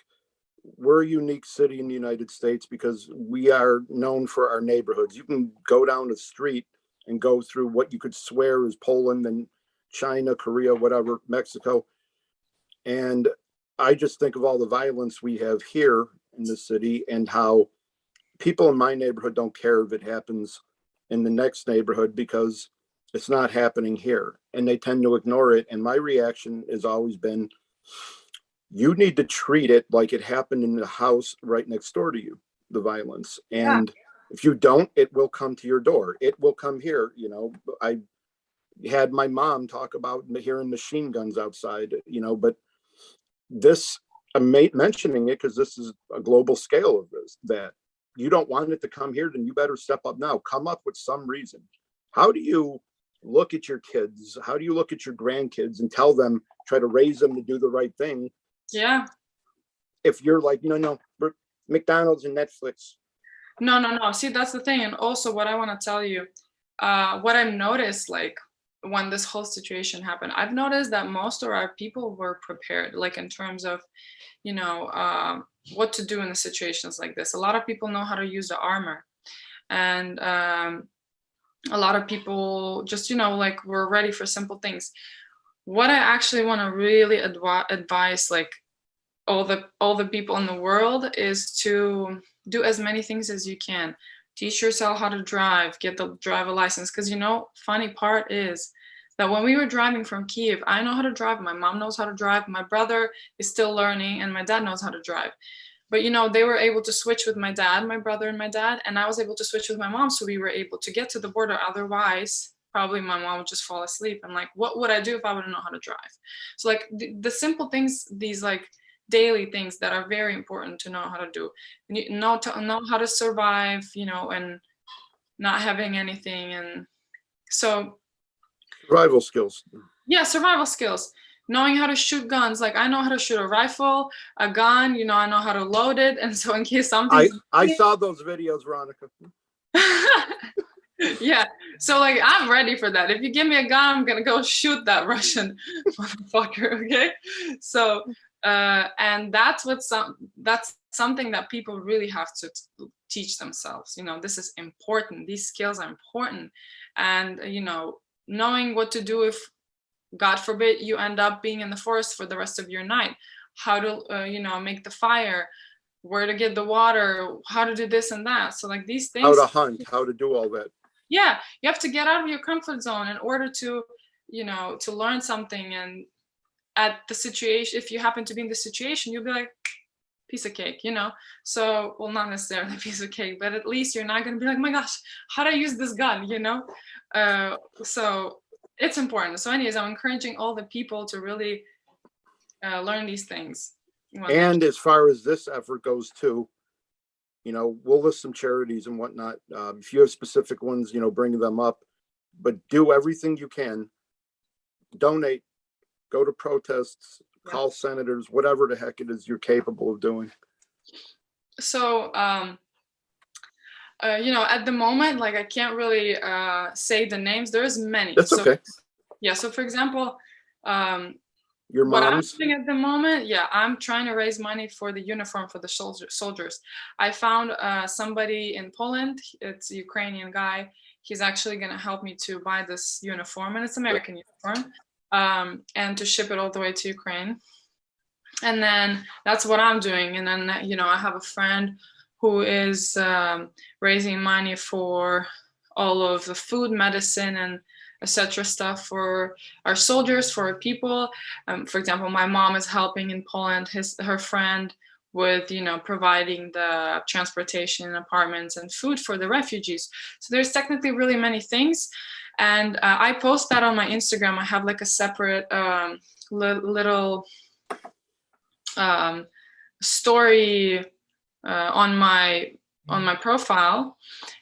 we're a unique city in the United States because we are known for our neighborhoods. You can go down the street and go through what you could swear is Poland and China, Korea, whatever, Mexico. And I just think of all the violence we have here in the city and how people in my neighborhood don't care if it happens in the next neighborhood because it's not happening here. And they tend to ignore it. And my reaction has always been, you need to treat it like it happened in the house right next door to you, the violence. And if you don't, it will come to your door. It will come here. I had my mom talk about hearing machine guns outside, but this, I'm mentioning it because this is a global scale of this, that you don't want it to come here, then you better step up now. Come up with some reason. How do you look at your kids? How do you look at your grandkids and tell them, try to raise them to do the right thing? Yeah. If you're like, no, McDonald's and Netflix. No. See, that's the thing. And also what I want to tell you, what I've noticed, like when this whole situation happened, I've noticed that most of our people were prepared, like in terms of, what to do in the situations like this. A lot of people know how to use the armor. And a lot of people just, like were ready for simple things. What I actually want to really advise, like all the people in the world, is to do as many things as you can. Teach yourself how to drive, get the driver license. Because funny part is that when we were driving from Kiev, I know how to drive. My mom knows how to drive. My brother is still learning, and my dad knows how to drive. But they were able to switch with my dad, my brother and my dad, and I was able to switch with my mom, so we were able to get to the border. Otherwise, probably my mom would just fall asleep. And like, what would I do if I wouldn't know how to drive? So like the simple things, these like daily things that are very important to know how to do. And know how to survive, and not having anything. And so survival skills. Yeah, survival skills. Knowing how to shoot guns. Like I know how to shoot a rifle, a gun, I know how to load it. And so in case something I saw those videos, Veronika. Yeah. So like I'm ready for that. If you give me a gun, I'm gonna go shoot that Russian motherfucker. Okay. So and that's something that people really have to teach themselves. This is important. These skills are important. And knowing what to do if, God forbid, you end up being in the forest for the rest of your night. How to make the fire, where to get the water, how to do this and that. So like these things, how to hunt, how to do all that. Yeah, you have to get out of your comfort zone in order to to learn something. And at the situation, if you happen to be in the situation, you'll be like, piece of cake, So, well, not necessarily a piece of cake, but at least you're not going to be like, my gosh, how do I use this gun, So it's important. So anyways, I'm encouraging all the people to really learn these things. And as far as this effort goes too, we'll list some charities and whatnot. If you have specific ones, bring them up, but do everything you can. Donate, go to protests, call senators, whatever the heck it is you're capable of doing. So, at the moment, like I can't really say the names. There's many. That's okay. Yeah. So, for example, your what I'm mom's doing at the moment, I'm trying to raise money for the uniform for the soldiers. I found somebody in Poland. It's a Ukrainian guy. He's actually going to help me to buy this uniform, and it's American uniform, and to ship it all the way to Ukraine. And then that's what I'm doing. And then, I have a friend who is raising money for all of the food, medicine, and etc. stuff for our soldiers, for our people. For example, my mom is helping in Poland, her friend, with providing the transportation, apartments, and food for the refugees. So there's technically really many things, and I post that on my Instagram. I have like a separate little story on my profile,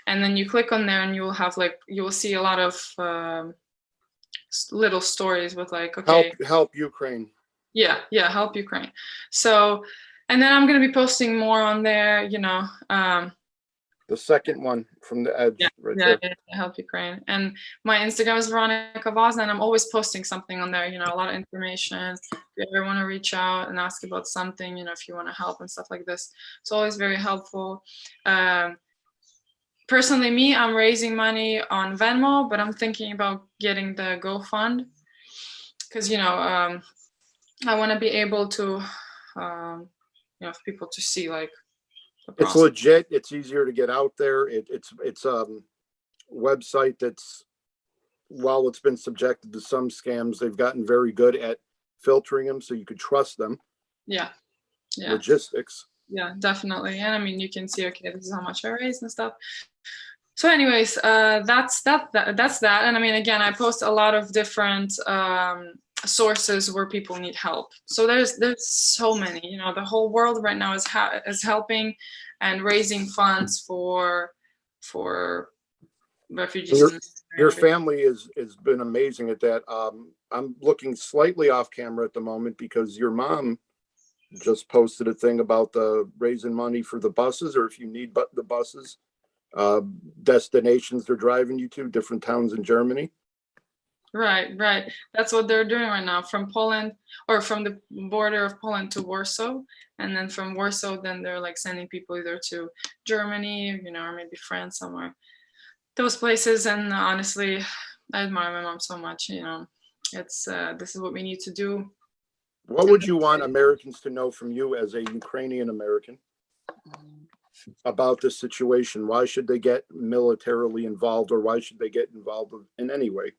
and then you click on there and you will see a lot of little stories with like, okay, help Ukraine. Help Ukraine. So, and then I'm going to be posting more on there, the second one from the edge, there. Help Ukraine. And my Instagram is Veronika Vozna, and I'm always posting something on there, a lot of information. If you ever want to reach out and ask about something, if you want to help and stuff like this, it's always very helpful. Personally, me, I'm raising money on Venmo, but I'm thinking about getting the GoFund because, I want to be able to, for people to see like, it's legit. It's easier to get out there. It's website that's, while it's been subjected to some scams, they've gotten very good at filtering them so you could trust them. Yeah. Logistics. Yeah, definitely. And I mean, you can see, okay, this is how much I raised and stuff. So anyways, that's that. And I mean, again, I post a lot of different sources where people need help. So there's so many, the whole world right now is helping and raising funds for refugees. Your family has been amazing at that. I'm looking slightly off camera at the moment because your mom just posted a thing about the raising money for the buses, or if you need the buses, destinations they're driving you to, different towns in Germany. Right. That's what they're doing right now, from Poland, or from the border of Poland to Warsaw, and then from Warsaw, then they're like sending people either to Germany, or maybe France, somewhere, those places. And honestly, I admire my mom so much. It's this is what we need to do. What would you want Americans to know from you as a Ukrainian American about this situation? Why should they get militarily involved, or why should they get involved in any way?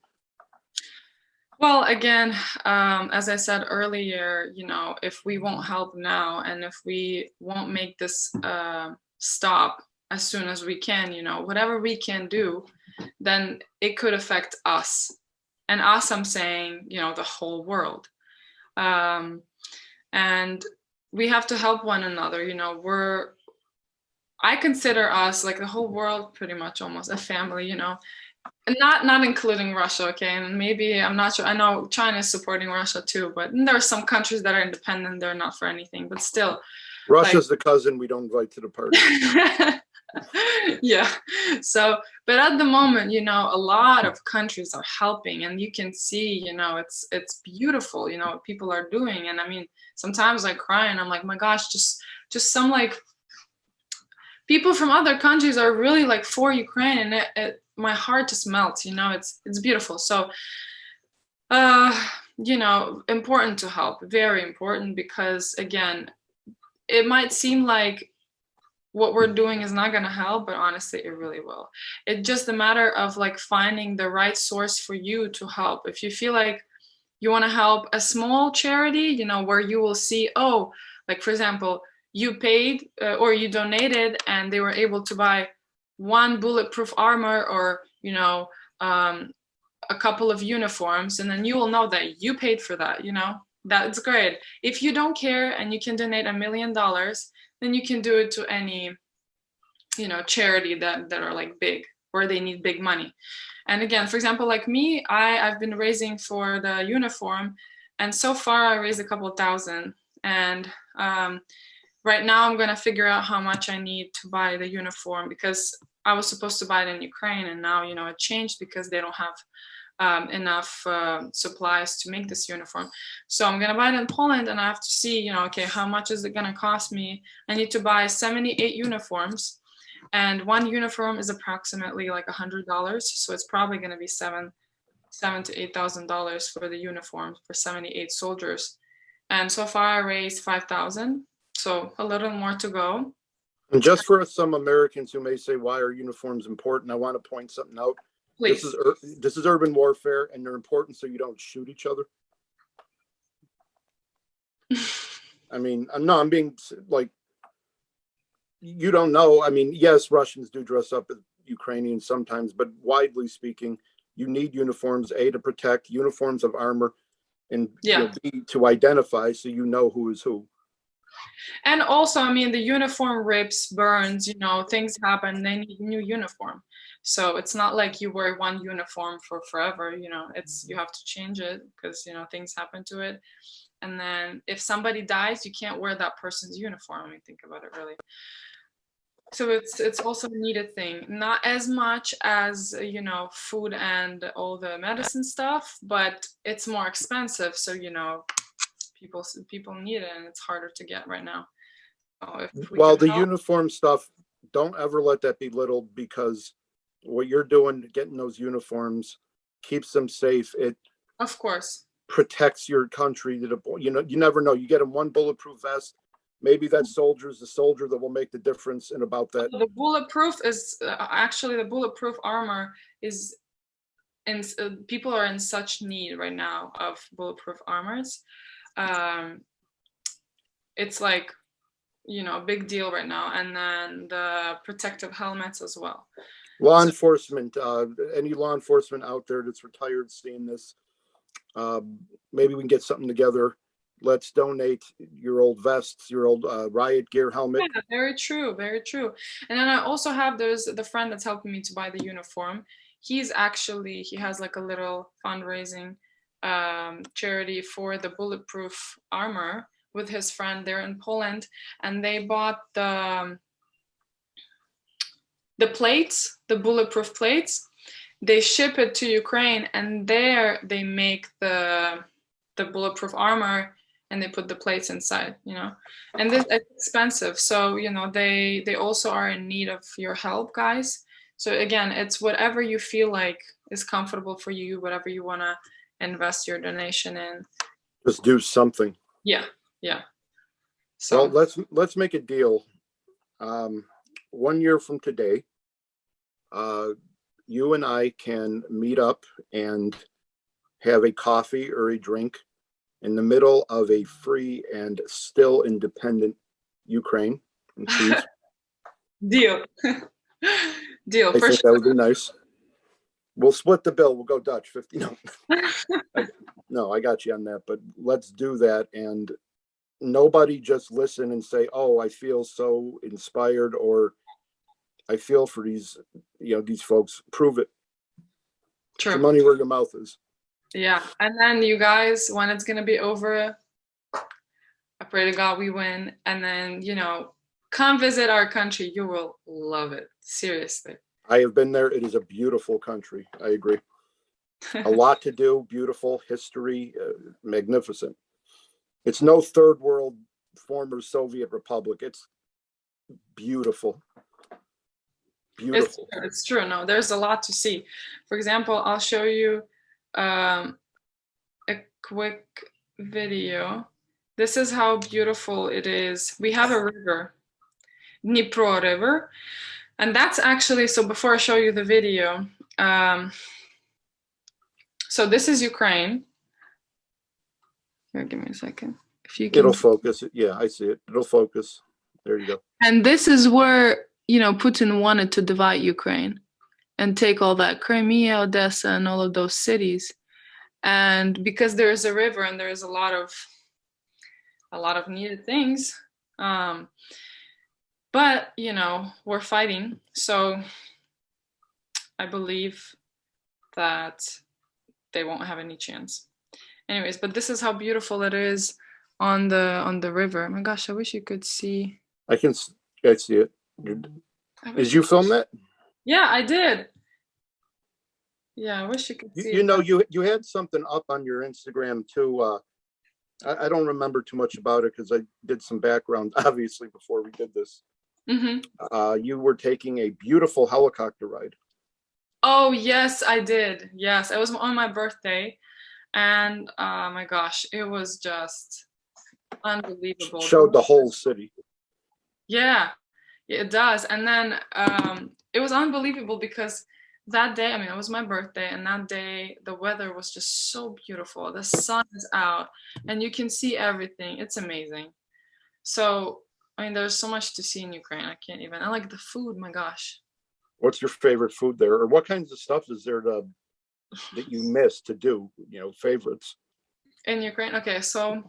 Well, again, as I said earlier, if we won't help now, and if we won't make this stop as soon as we can, whatever we can do, then it could affect us. And us, I'm saying, the whole world. And we have to help one another. I consider us, like the whole world, pretty much almost a family, and not including Russia, okay? And maybe, I'm not sure, I know China is supporting Russia too, but there are some countries that are independent, they're not for anything, but still. Russia's the cousin we don't invite to the party. Yeah. So, but at the moment, a lot of countries are helping, and you can see, it's beautiful, what people are doing. And I mean, sometimes I cry and I'm like, my gosh, just some like people from other countries are really like for Ukraine, and my heart just melts, it's beautiful. So, important to help, very important, because again, it might seem like what we're doing is not going to help, but honestly, it really will. It's just a matter of like finding the right source for you to help. If you feel like you want to help a small charity, where you will see, like for example, you paid or you donated and they were able to buy one bulletproof armor, or, a couple of uniforms, and then you will know that you paid for that, that's great. If you don't care and you can donate $1 million, then you can do it to any charity that are like big, where they need big money. And again, for example, like me, I've been raising for the uniform, and so far I raised a couple thousand. And right now I'm gonna figure out how much I need to buy the uniform, because I was supposed to buy it in Ukraine, and now it changed because they don't have enough supplies to make this uniform. So I'm gonna buy it in Poland, and I have to see, okay, how much is it gonna cost me? I need to buy 78 uniforms, and one uniform is approximately like $100. So it's probably gonna be $7,000 to $8,000 for the uniform for 78 soldiers. And so far I raised 5,000, so a little more to go. And just for some Americans who may say, why are uniforms important? I want to point something out. Please. This is urban warfare, and they're important so you don't shoot each other. I mean, I'm being like, you don't know. I mean, yes, Russians do dress up as Ukrainians sometimes, but widely speaking, you need uniforms, A, to protect, uniforms of armor, and B, to identify so you know who is who. And also, I mean, the uniform rips, burns, things happen, they need new uniform. So it's not like you wear one uniform for forever, it's, you have to change it because, things happen to it. And then if somebody dies, you can't wear that person's uniform. I mean, think about it really. So it's also a needed thing, not as much as, food and all the medicine stuff, but it's more expensive. So, people need it, and it's harder to get right now. So well, the uniform stuff, don't ever let that be belittled, because what you're doing, getting those uniforms, keeps them safe. It, of course, protects your country. You never know. You get them one bulletproof vest. Maybe that soldier is the soldier that will make the difference in about that. The bulletproof is actually, the bulletproof armor is, and people are in such need right now of bulletproof armors. It's like, a big deal right now. And then the protective helmets as well. Law enforcement, any law enforcement out there that's retired seeing this, maybe we can get something together. Let's donate your old vests, your old riot gear helmet. Yeah, very true, very true. And then I also have, there's the friend that's helping me to buy the uniform. He has like a little fundraising charity for the bulletproof armor with his friend there in Poland, and they bought the plates, the bulletproof plates. They ship it to Ukraine, and there they make the bulletproof armor, and they put the plates inside, and this is expensive. So, they also are in need of your help, guys. So again, it's whatever you feel like is comfortable for you, whatever you want to invest your donation in. Just do something. Yeah. So well, let's make a deal. 1 year from today, you and I can meet up and have a coffee or a drink in the middle of a free and still independent Ukraine. Deal. Deal. I think that would be nice. We'll split the bill. We'll go Dutch 50. No, I got you on that, but let's do that. And nobody just listen and say, oh, I feel so inspired, or I feel for these folks. Prove it. True. Put your money where your mouth is. Yeah. And then you guys, when it's going to be over, I pray to God we win. And then, come visit our country. You will love it. Seriously. I have been there. It is a beautiful country. I agree. A lot to do. Beautiful history. Magnificent. It's no third world former Soviet republic. It's beautiful. Beautiful. It's true. No, there's a lot to see. For example, I'll show you a quick video. This is how beautiful it is. We have a river, Dnipro River, and that's actually, so before I show you the video, so this is Ukraine. Here, give me a second. If you can, it'll focus. Yeah, I see it. It'll focus. There you go. And this is where, Putin wanted to divide Ukraine and take all that Crimea, Odessa, and all of those cities. And because there's a river and there's a lot of needed things, But, you know, we're fighting. So I believe that they won't have any chance. Anyways, but this is how beautiful it is on the river. Oh my gosh, I wish you could see. I see it. I Did wish you film that? Yeah, I did. Yeah, I wish you could see You it, know, but you had something up on your Instagram too. I don't remember too much about it because I did some background, obviously, before we did this. hmm. You were taking a beautiful helicopter ride. Oh yes, I did. Yes, it was on my birthday, and my gosh, it was just unbelievable. Showed the whole city. Yeah, it does. And then it was unbelievable because that day, I mean, it was my birthday, and that day the weather was just so beautiful. The sun is out, and you can see everything. It's amazing. So, I mean, there's so much to see in Ukraine. I can't even. I like the food. My gosh. What's your favorite food there, or what kinds of stuff is there that you miss to do? You know, favorites. In Ukraine, okay. So,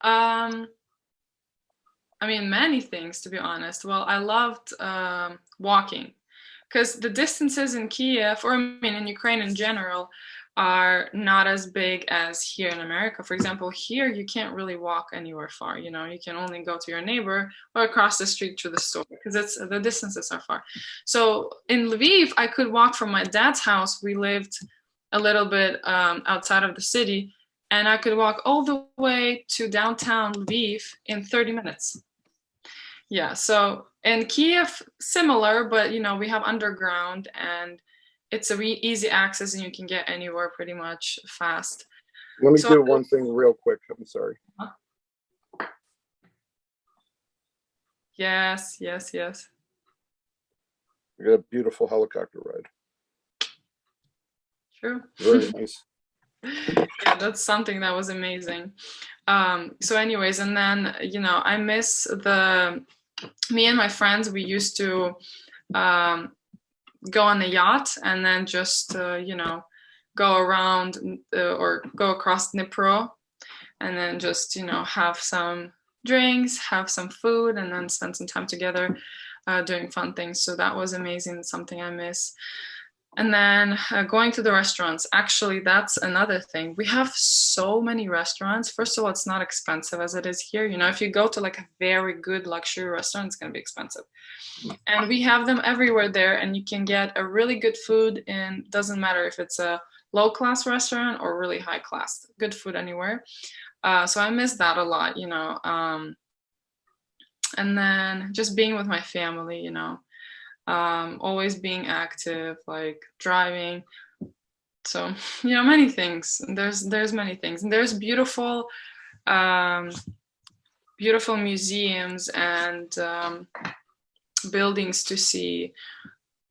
um, I mean, many things to be honest. Well, I loved walking because the distances in Kiev, or I mean in Ukraine in general, are not as big as here in America. For example, here you can't really walk anywhere far. You know, you can only go to your neighbor or across the street to the store because it's the distances are far. So in Lviv, I could walk from my dad's house. We lived a little bit outside of the city, and I could walk all the way to downtown Lviv in 30 minutes. Yeah, so in Kiev, similar, but you know, we have underground and it's a easy access and you can get anywhere pretty much fast. Let me So do one thing real quick. I'm sorry. yes, yes, yes. We got a beautiful helicopter ride. True. Very nice. Yeah, that's something that was amazing. So anyways, and then, you know, I miss the me and my friends, we used to um, go on a yacht and then just you know, go around or go across Dnipro and then just, you know, have some drinks, have some food, and then spend some time together doing fun things. So that was amazing, something I miss. And then going to the restaurants, actually, that's another thing. We have so many restaurants. First of all, it's not expensive as it is here. You know, if you go to like a very good luxury restaurant, it's going to be expensive. And we have them everywhere there, and you can get a really good food, and doesn't matter if it's a low class restaurant or really high class, good food anywhere. So I miss that a lot, you know. And then just being with my family, you know, always being active, like driving. So you know, many things. There's many things, and there's um, beautiful museums and buildings to see.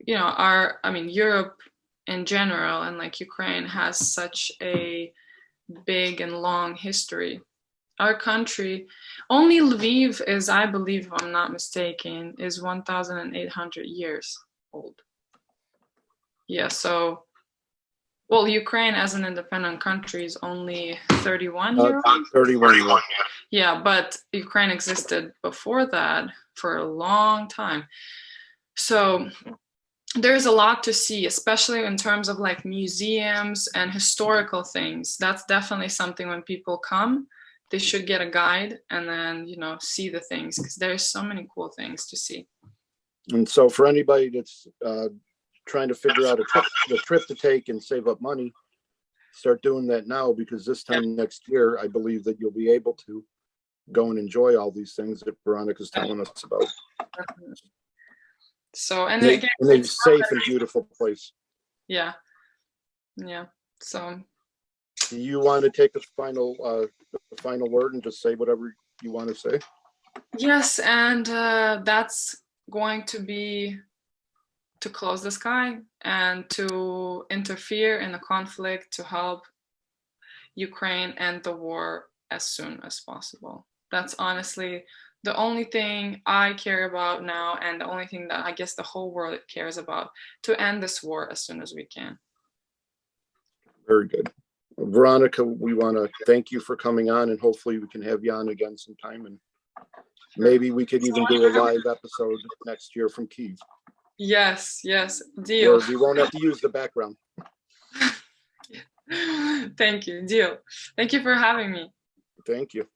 You know, I mean, Europe in general and like Ukraine has such a big and long history. Our country, only Lviv is, I believe, if I'm not mistaken, is 1,800 years old. Yeah, so, well, Ukraine as an independent country is only 31 years old. 31. Yeah, but Ukraine existed before that for a long time. So there's a lot to see, especially in terms of like museums and historical things. That's definitely something when people come, they should get a guide and then, you know, see the things because there's so many cool things to see. And so for anybody that's trying to figure out the trip to take and save up money, start doing that now, because this time next year, I believe that you'll be able to go and enjoy all these things that Veronica's telling us about. So, and in again, a safe and beautiful place. yeah, yeah. So, Do you want to take the final word and just say whatever you want to say? yes, and that's going to be to close the sky and to interfere in the conflict to help Ukraine end the war as soon as possible. That's honestly the only thing I care about now, and the only thing that I guess the whole world cares about, to end this war as soon as we can. Very good. Veronika, we want to thank you for coming on, and hopefully we can have you on again sometime and Maybe we could even do a live episode next year from Kyiv. Yes, yes, deal. Where we won't have to use the background. Thank you, deal. Thank you for having me. Thank you.